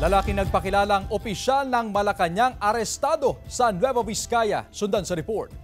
Lalaki nagpakilalang opisyal ng Malacanang arestado sa Nueva Vizcaya. Sundan sa report.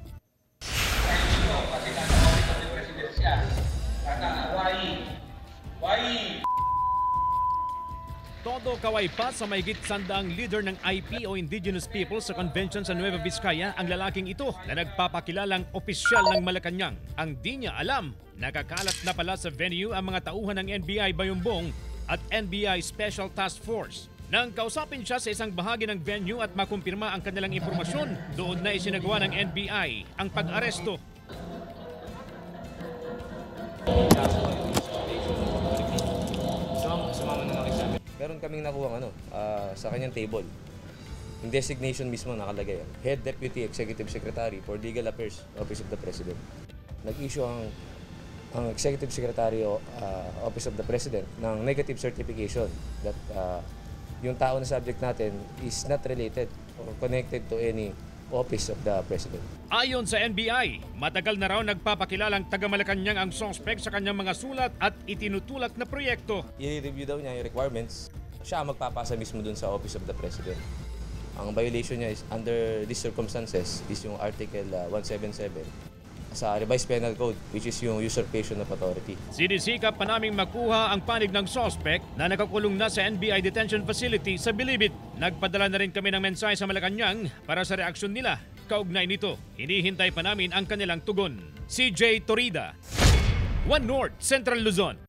Todo kaway pa sa mahigit sandaang leader ng IP o Indigenous People sa convention sa Nueva Vizcaya ang lalaking ito na nagpapakilalang opisyal ng Malacanang. Ang di niya alam, nakakalat na pala sa venue ang mga tauhan ng NBI Bayumbong at NBI Special Task Force. Nang kausapin siya sa isang bahagi ng venue at makumpirma ang kanilang impormasyon, doon na isinagawa ng NBI ang pag-aresto. Meron kaming nakuha sa kanyang table. Yung designation mismo nakalagay. Head Deputy Executive Secretary for Legal Affairs, Office of the President. Nag-issue ang Executive Secretary Office of the President ng negative certification that yung tao na subject natin is not related or connected to any office of the President. Ayon sa NBI, matagal na raw nagpapakilalang taga-Malacanang ang suspect sa kanyang mga sulat at itinutulak na proyekto. I-review daw niya yung requirements. Siya ang magpapasa mismo dun sa Office of the President. Ang violation niya is under these circumstances is yung Article 177 sa Revised Penal Code, which is yung usurpation of authority. Sinisikap pa naming makuha ang panig ng suspect na nakakulong na sa NBI Detention Facility sa Bilibid. Nagpadala na rin kami ng mensahe sa Malacanang para sa reaksyon nila. Kaugnay nito, hinihintay pa namin ang kanilang tugon. CJ Torida, One North, Central Luzon.